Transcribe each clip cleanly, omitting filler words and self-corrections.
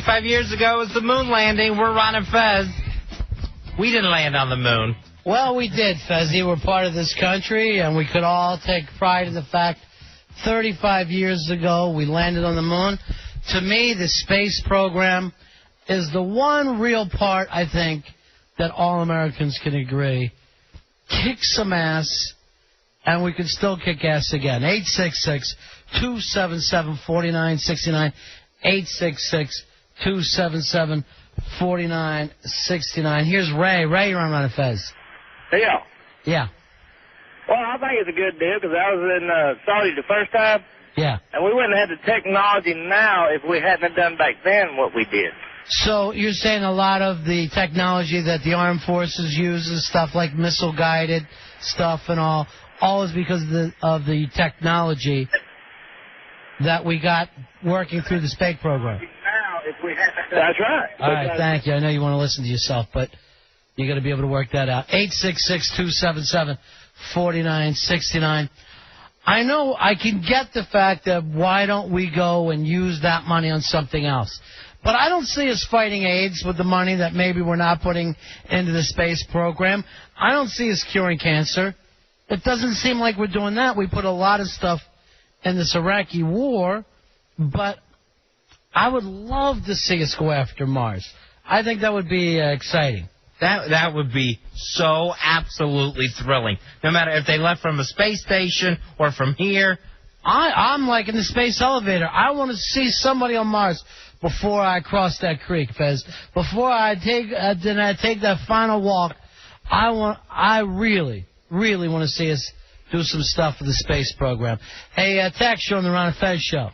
35 years ago was the moon landing. We're Ron and Fez. We didn't land on the moon. Well, we did, Fezzy. We're part of this country, and we could all take pride in the fact 35 years ago we landed on the moon. To me, the space program is the one real part, I think, that all Americans can agree. Kick some ass, and we can still kick ass again. 866-277-4969. 866-277-4969. Here's Ray. Ray, you're on Ron and Fez. Yeah. Yeah. Well, I think it's a good deal because I was in Saudi the first time. Yeah. And we wouldn't have had the technology now if we hadn't done back then what we did. So you're saying a lot of the technology that the armed forces uses, stuff like missile-guided stuff and all is because of the technology that we got working through the space program. Now, if we hadn't done That's right. All right, thank you. I know you want to listen to yourself, but you got to be able to work that out. 866-277-4969. I know I can get the fact that why don't we go and use that money on something else. But I don't see us fighting AIDS with the money that maybe we're not putting into the space program. I don't see us curing cancer. It doesn't seem like we're doing that. We put a lot of stuff in this Iraqi war, but I would love to see us go after Mars. I think that would be exciting. That would be so absolutely thrilling. No matter if they left from a space station or from here. I'm like in the space elevator. I want to see somebody on Mars before I cross that creek, Fez. Before I take that final walk, I really want to see us do some stuff for the space program. Hey, Tex, you're on the Ron and Fez show.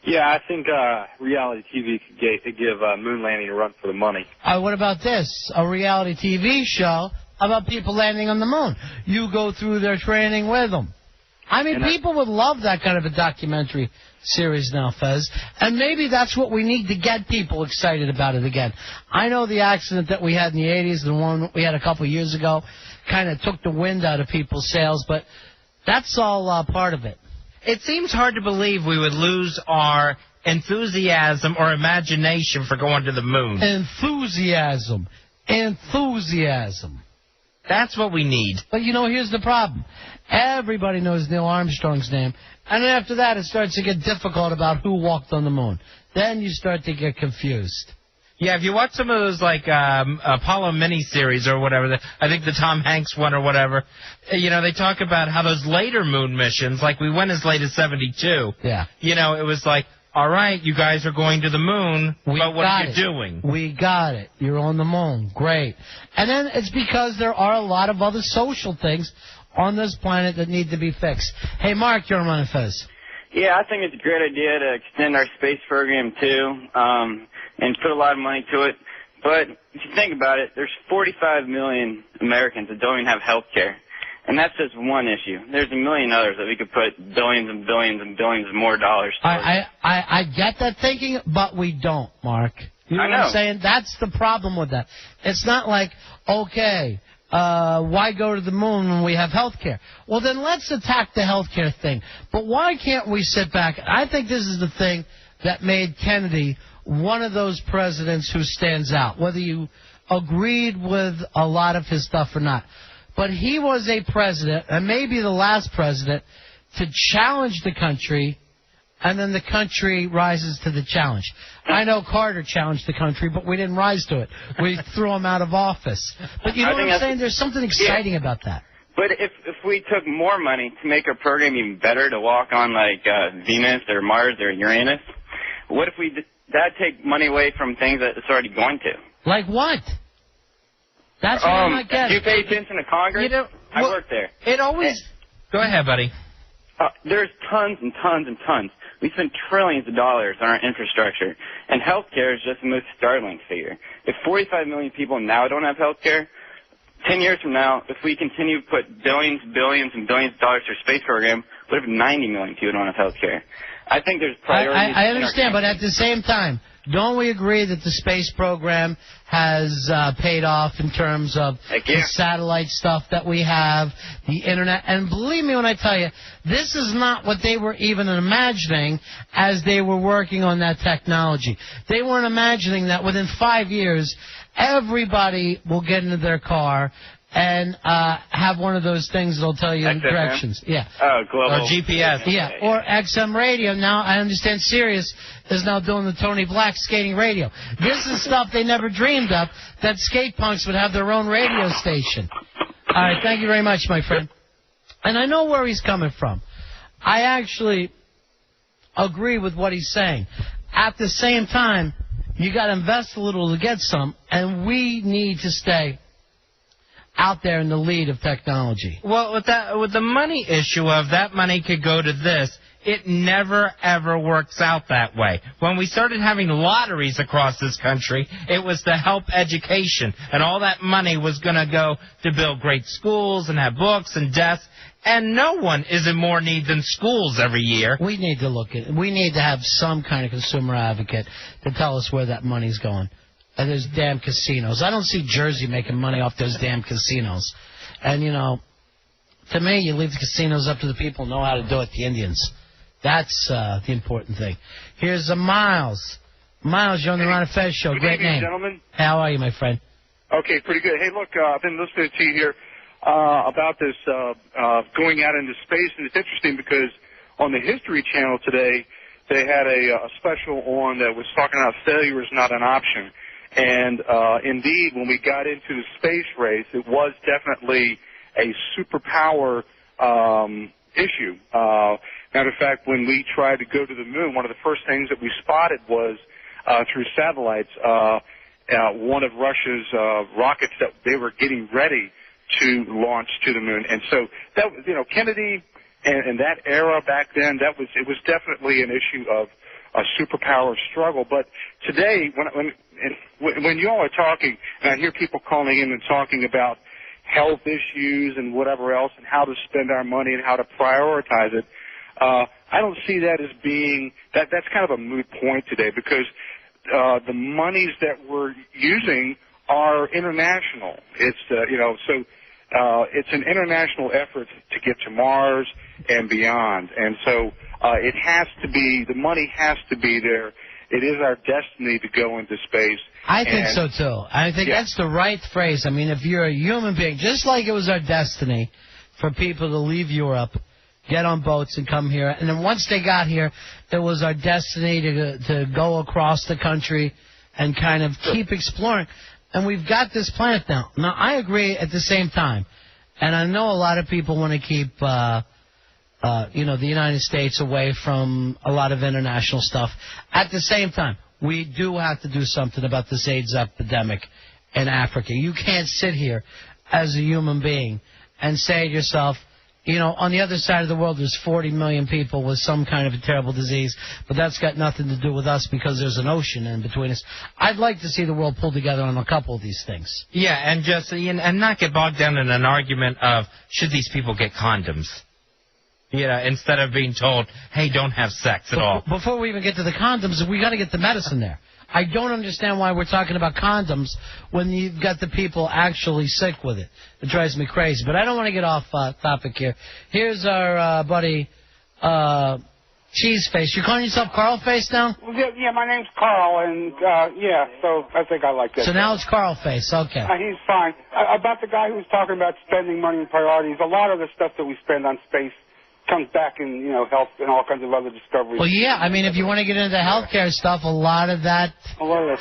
Yeah, I think reality TV could give moon landing a run for the money. What about this? A reality TV show about people landing on the moon. You go through their training with them. I mean, people would love that kind of a documentary series now, Fez. And maybe that's what we need to get people excited about it again. I know the accident that we had in the 80s, the one we had a couple of years ago, kind of took the wind out of people's sails, but that's all part of it. It seems hard to believe we would lose our enthusiasm or imagination for going to the moon. Enthusiasm. That's what we need. But, here's the problem. Everybody knows Neil Armstrong's name. And then after that, it starts to get difficult about who walked on the moon. Then you start to get confused. Yeah, if you watch some of those, like, Apollo miniseries or whatever, I think the Tom Hanks one or whatever, they talk about how those later moon missions, like we went as late as 72. Yeah. It was like, all right, you guys are going to the moon, but what are you doing? We got it. You're on the moon. Great. And then it's because there are a lot of other social things on this planet that need to be fixed. Hey, Mark, you're on Ron and Fez. Yeah, I think it's a great idea to extend our space program, too, and put a lot of money to it. But if you think about it, there's 45 million Americans that don't even have health care. And that's just one issue. There's a million others that we could put billions and billions and billions of more dollars towards. I get that thinking, but we don't, Mark. You know what I'm saying? That's the problem with that. It's not like, okay, why go to the moon when we have health care? Well, then let's attack the health care thing. But why can't we sit back? I think this is the thing that made Kennedy one of those presidents who stands out, whether you agreed with a lot of his stuff or not. But he was a president, and maybe the last president, to challenge the country, and then the country rises to the challenge. I know Carter challenged the country, but we didn't rise to it. We threw him out of office. But you know what I'm saying? There's something exciting about that. But if we took more money to make our program even better, to walk on, like, Venus or Mars or Uranus, what if that'd take money away from things that it's already going to? Like what? That's what I'm not getting. Do you pay attention to Congress? I work there. It always... Go ahead, buddy. There's tons and tons and tons. We spend trillions of dollars on our infrastructure, and health care is just the most startling figure. If 45 million people now don't have health care, 10 years from now, if we continue to put billions, billions, and billions of dollars for a space program, what if 90 million people don't have health care? I think there's priorities. I understand, but at the same time, Don't we agree that the space program has paid off in terms of the satellite stuff that we have, the Internet? And believe me when I tell you, this is not what they were even imagining as they were working on that technology. They weren't imagining that within 5 years, everybody will get into their car and have one of those things that'll tell you XFM? directions. Yeah. Oh, global. Or GPS. Yeah, or XM radio. Now, I understand Sirius is now doing the Tony Black skating radio. This is stuff they never dreamed of, that skate punks would have their own radio station. All right, thank you very much, my friend. And I know where he's coming from. I actually agree with what he's saying. At the same time, you got to invest a little to get some, and we need to stay out there in the lead of technology. Well, with the money issue of that money could go to this, it never, ever works out that way. When we started having lotteries across this country, it was to help education, and all that money was going to go to build great schools and have books and desks, and no one is in more need than schools every year. We need to look at it. We need to have some kind of consumer advocate to tell us where that money's going. And there's damn casinos. I don't see Jersey making money off those damn casinos. And, you know, to me, you leave the casinos up to the people who know how to do it, the Indians. That's the important thing. Here's Miles. Miles, you're on the Ron and Fez show. Great name. Gentlemen. How are you, my friend? Okay, pretty good. Hey, look, I've been listening to you here about this going out into space, and it's interesting because on the History Channel today, they had a special on that was talking about failure is not an option. And indeed, when we got into the space race, it was definitely a superpower issue. Matter of fact, when we tried to go to the moon, one of the first things that we spotted was through satellites one of Russia's rockets that they were getting ready to launch to the moon. And so that was, you know, Kennedy and that era back then, it was definitely an issue of a superpower struggle. But today, when you all are talking, and I hear people calling in and talking about health issues and whatever else and how to spend our money and how to prioritize it, I don't see that as being that's kind of a moot point today, because the monies that we're using are international. It's it's an international effort to get to Mars and beyond, and so it has to be, the money has to be there. It is our destiny to go into space. I think so, too. I think that's the right phrase. I mean, if you're a human being, just like it was our destiny for people to leave Europe, get on boats and come here, and then once they got here, it was our destiny to go across the country and kind of keep exploring. And we've got this planet now. Now, I agree at the same time, and I know a lot of people want to keep the United States away from a lot of international stuff. At the same time, we do have to do something about this AIDS epidemic in Africa. You can't sit here as a human being and say to yourself, you know, on the other side of the world, there's 40 million people with some kind of a terrible disease, but that's got nothing to do with us because there's an ocean in between us. I'd like to see the world pull together on a couple of these things. Yeah, and just and not get bogged down in an argument of should these people get condoms. You know, instead of being told, hey, don't have sex at all. Before we even get to the condoms, we got to get the medicine there. I don't understand why we're talking about condoms when you've got the people actually sick with it. It drives me crazy. But I don't want to get off topic here. Here's our buddy Cheeseface. You're calling yourself Carlface now? Yeah, my name's Carl, and so I think I like that. So now it's Carlface, okay. He's fine. About the guy who was talking about spending money and priorities, a lot of the stuff that we spend on space comes back in, health and all kinds of other discoveries. Well, yeah, I mean, if you want to get into the healthcare stuff, a lot of that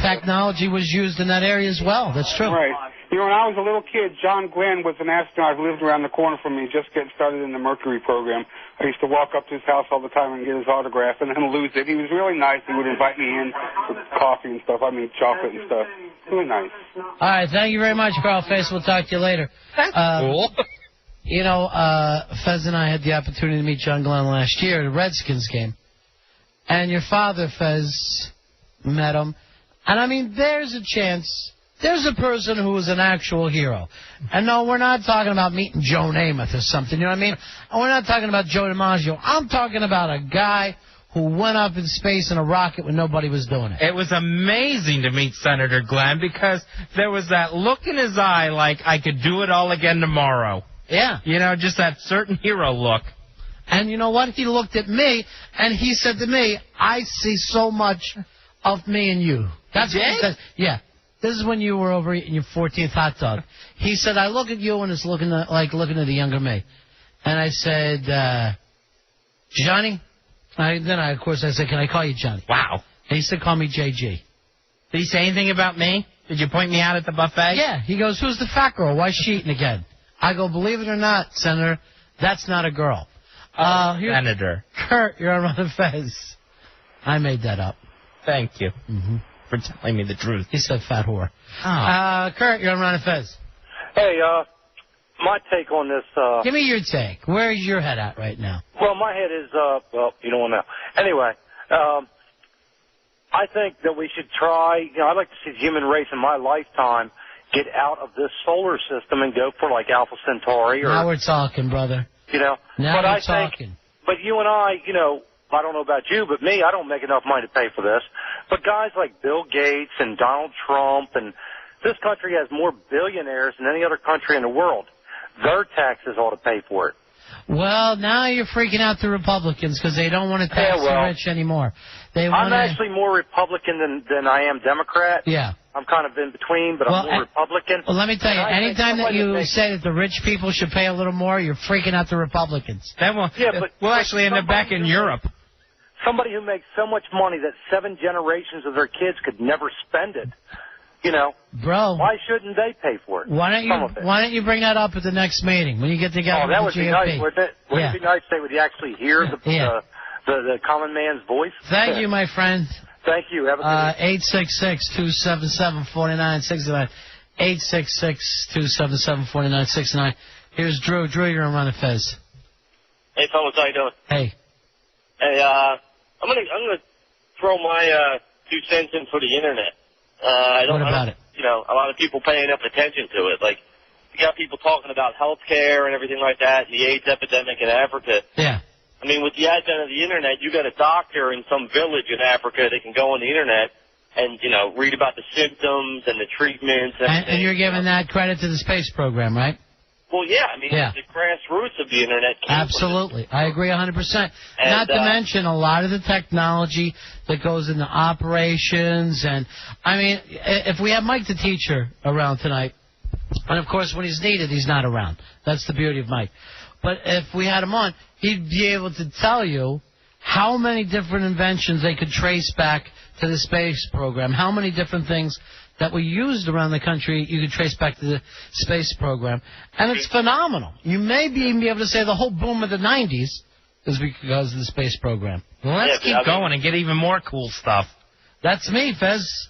technology was used in that area as well. That's true. Right. When I was a little kid, John Glenn was an astronaut who lived around the corner from me, just getting started in the Mercury program. I used to walk up to his house all the time and get his autograph and then lose it. He was really nice. He would invite me in for coffee and stuff. I mean, chocolate and stuff. Really nice. All right, thank you very much, Carlface. We'll talk to you later. That's cool. You know, Fez and I had the opportunity to meet John Glenn last year at a Redskins game. And your father, Fez, met him. And, I mean, there's a chance. There's a person who is an actual hero. And, no, we're not talking about meeting Joe Namath or something. You know what I mean? And we're not talking about Joe DiMaggio. I'm talking about a guy who went up in space in a rocket when nobody was doing it. It was amazing to meet Senator Glenn because there was that look in his eye like I could do it all again tomorrow. Yeah. You know, just that certain hero look. And you know what? He looked at me, and he said to me, I see so much of me in you. That's what he said. Yeah. This is when you were over eating your 14th hot dog. He said, I look at you, and it's looking at the younger me. And I said, Johnny? Of course, I said, can I call you Johnny? Wow. And he said, call me JG. Did he say anything about me? Did you point me out at the buffet? Yeah. He goes, who's the fat girl? Why is she eating again? I go, believe it or not, Senator, that's not a girl. Senator. Kurt, you're on Ron and Fez. I made that up. Thank you for telling me the truth. He said fat whore. Oh. Kurt, you're on Ron and Fez. Hey, my take on this... Give me your take. Where's your head at right now? Well, my head is, well, you don't want to know. Anyway, I think that we should try, I'd like to see the human race in my lifetime get out of this solar system and go for, like, Alpha Centauri. Now we're talking, brother. You know? Now we're talking. But you and I, you know, I don't know about you, but me, I don't make enough money to pay for this. But guys like Bill Gates and Donald Trump, and this country has more billionaires than any other country in the world. Their taxes ought to pay for it. Well, now you're freaking out the Republicans because they don't want to tax the rich anymore. I'm actually more Republican than I am Democrat. Yeah. I'm kind of in between, but I'm more Republican. Well, let me tell you, anytime that you say that the rich people should pay a little more, you're freaking out the Republicans. Then we'll actually end up back in Europe. Somebody who makes so much money that 7 generations of their kids could never spend it. You know, bro, why shouldn't they pay for it? Why don't you bring that up at the next meeting when you get together with the GOP? Oh, that would be nice, wouldn't it? Wouldn't it be nice if they would actually hear the common man's voice? Thank you, my friend. Thank you. Have a good 866-277-4969. 866-277-4969. Here's Drew. Drew, you're on Ron and Fez. Hey, fellas, how you doing? Hey. Hey, I'm gonna throw my 2 cents in for the internet. What about it? You know, a lot of people paying enough attention to it. Like, you got people talking about health care and everything like that, and the AIDS epidemic in Africa. Yeah. I mean, with the advent of the internet, you got a doctor in some village in Africa that can go on the internet and, you know, read about the symptoms and the treatments. And you're giving that credit to the space program, right? Well, yeah. I mean, the grassroots of the internet. Absolutely. I agree 100%. Not to mention a lot of the technology that goes into operations. And, I mean, if we have Mike the teacher around tonight, and, of course, when he's needed, he's not around. That's the beauty of Mike. But if we had him on, he'd be able to tell you how many different inventions they could trace back to the space program, how many different things that were used around the country you could trace back to the space program. And it's phenomenal. You may even be able to say the whole boom of the 90s is because of the space program. Well, let's keep going and get even more cool stuff. That's me, Fez.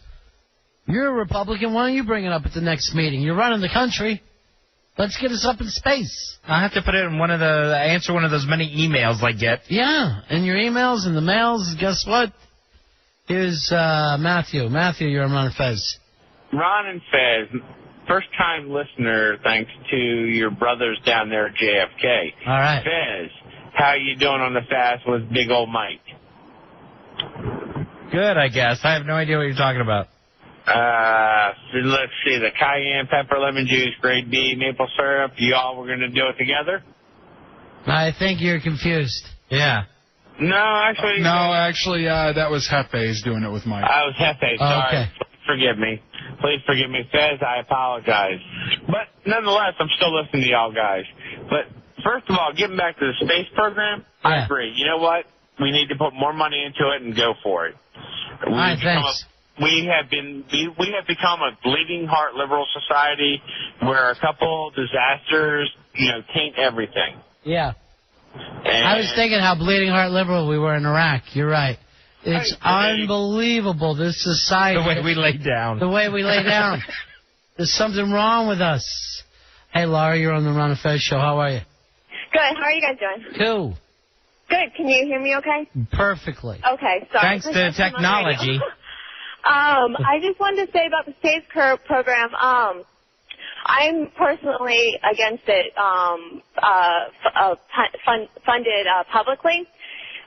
You're a Republican. Why don't you bring it up at the next meeting? You're running the country. Let's get us up in space. I'll have to put it in answer one of those many emails I get. Yeah, and your emails and the mails, guess what? Here's Matthew. Matthew, you're on Ron and Fez. Ron and Fez, first-time listener thanks to your brothers down there at JFK. All right. Fez, how you doing on the fast with big old Mike? Good, I guess. I have no idea what you're talking about. Let's see, the cayenne pepper, lemon juice, grade B, maple syrup. You all were going to do it together? I think you're confused. Yeah. No, actually, that was Hefe's doing it with Mike. I was Hefe, sorry. Okay. Forgive me. Please forgive me, Fez. I apologize. But nonetheless, I'm still listening to y'all guys. But first of all, getting back to the space program, I agree. You know what? We need to put more money into it and go for it. All right, thanks. We have become a bleeding heart liberal society where a couple disasters, taint everything. Yeah. And I was thinking how bleeding heart liberal we were in Iraq. You're right. It's unbelievable, this society. The way we lay down. The way we lay down. There's something wrong with us. Hey, Laura, you're on the Ron and Fez show. How are you? Good. How are you guys doing? Cool. Good. Can you hear me okay? Perfectly. Okay. Sorry. Thanks to technology. I just wanted to say about the space program. I'm personally against it funded publicly.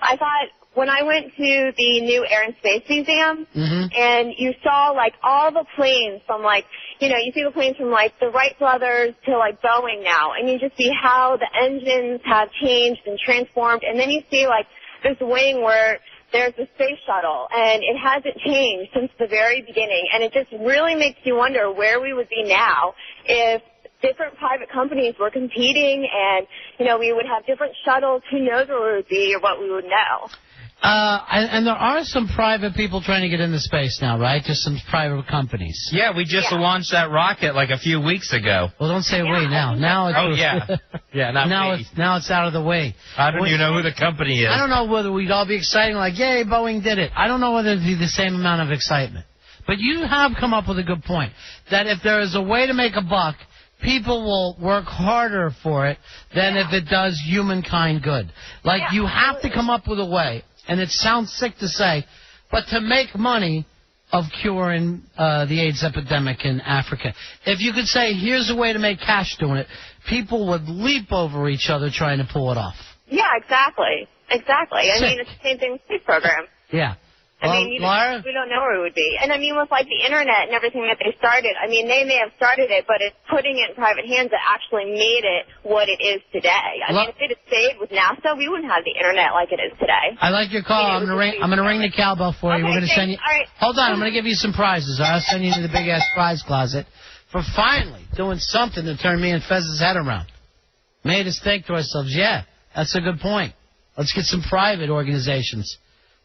I thought when I went to the new Air and Space Museum, Mm-hmm. and you saw, like, all the planes from, like, you know, you see the planes from, like, the Wright brothers to, like, Boeing now, and you just see how the engines have changed and transformed, and then you see, like, this wing where there's the space shuttle, and it hasn't changed since the very beginning, and it just really makes you wonder where we would be now if different private companies were competing and, you know, we would have different shuttles. Who knows where we would be or what we would know. And there are some private people trying to get into space now, right? Just some private companies. Yeah, we just launched that rocket like a few weeks ago. Well, don't say we now. Now it's yeah, not now we. now it's out of the way. I don't even know who the company is. I don't know whether we'd all be excited like, yay, Boeing did it. I don't know whether it'd be the same amount of excitement. But you have come up with a good point, that if there is a way to make a buck, people will work harder for it than if it does humankind good. Like, you have to come up with a way, and it sounds sick to say, but to make money of curing the AIDS epidemic in Africa. If you could say, here's a way to make cash doing it, people would leap over each other trying to pull it off. Yeah, exactly. Exactly. I mean, it's the same thing with the space program. Yeah. I mean, Laura? we don't know where it would be. And I mean, with like the internet and everything that they started, I mean, they may have started it, but it's putting it in private hands that actually made it what it is today. I mean, if it had stayed with NASA, we wouldn't have the internet like it is today. I like your call. I'm gonna ring the cowbell for you. Okay, We're gonna send you. All right. Hold on. I'm gonna give you some prizes. I'll send you to the big ass prize closet for finally doing something to turn me and Fez's head around. Made us think to ourselves, yeah, that's a good point. Let's get some private organizations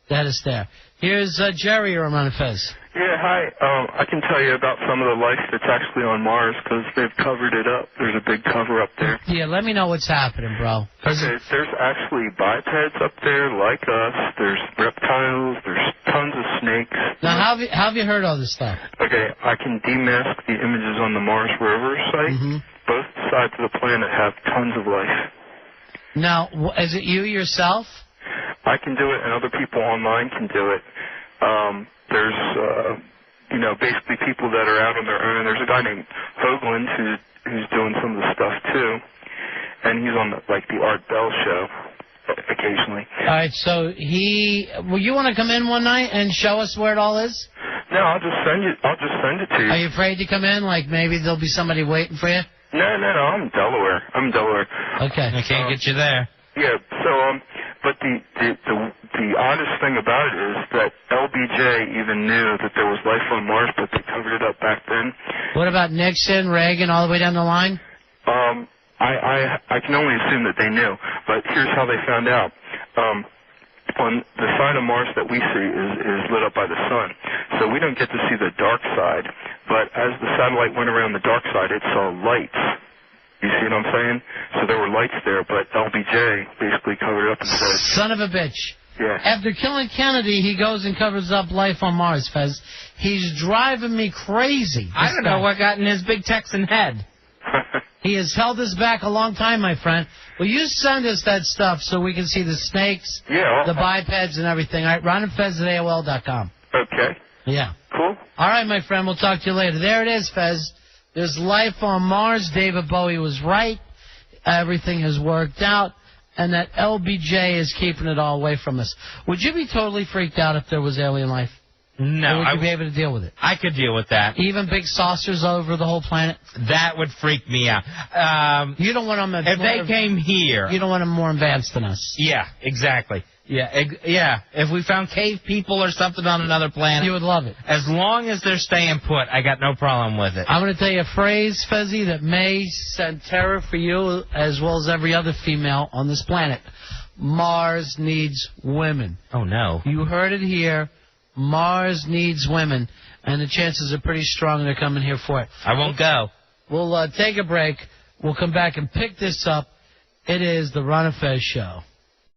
to head us there. Here's Jerry around Fez. Yeah, hi. I can tell you about some of the life that's actually on Mars because they've covered it up. There's a big cover up there. Yeah, let me know what's happening, bro. Okay, there's actually bipeds up there like us. There's reptiles. There's tons of snakes. Now, how have you heard all this stuff? Okay, I can demask the images on the Mars rover site. Mm-hmm. Both sides of the planet have tons of life. Now, is it you yourself? I can do it, and other people online can do it. There's, basically people that are out on their own. There's a guy named Hoagland who's doing some of the stuff too, and he's on the Art Bell show occasionally. All right, so will you want to come in one night and show us where it all is? No, I'll just send it to you. Are you afraid to come in? Like maybe there'll be somebody waiting for you? No, I'm in Delaware. Okay. I can't get you there. Yeah, so, but the oddest thing about it is that LBJ even knew that there was life on Mars, but they covered it up back then. What about Nixon, Reagan, all the way down the line? I can only assume that they knew, but here's how they found out. On the side of Mars that we see is lit up by the sun, so we don't get to see the dark side, but as the satellite went around the dark side, it saw lights. You see what I'm saying? So there were lights there, but LBJ basically covered it up and said... Son of a bitch. Yeah. After killing Kennedy, he goes and covers up life on Mars, Fez. He's driving me crazy. I don't know what got in his big Texan head. He has held us back a long time, my friend. Will you send us that stuff so we can see the snakes, the bipeds, and everything? All right, Ron and Fez at AOL.com. Okay. Yeah. Cool. All right, my friend. We'll talk to you later. There it is, Fez. There's life on Mars. David Bowie was right. Everything has worked out. And that LBJ is keeping it all away from us. Would you be totally freaked out if there was alien life? No. Or would you be able to deal with it? I could deal with that. Even big saucers over the whole planet? That would freak me out. You don't want them... If they came here... You don't want them more advanced than us. Yeah, exactly. Yeah. If we found cave people or something on another planet... You would love it. As long as they're staying put, I got no problem with it. I'm going to tell you a phrase, Fezzy, that may send terror for you as well as every other female on this planet. Mars needs women. Oh, no. You heard it here. Mars needs women. And the chances are pretty strong they're coming here for it. I won't go. We'll take a break. We'll come back and pick this up. It is the Ron and Fez Show.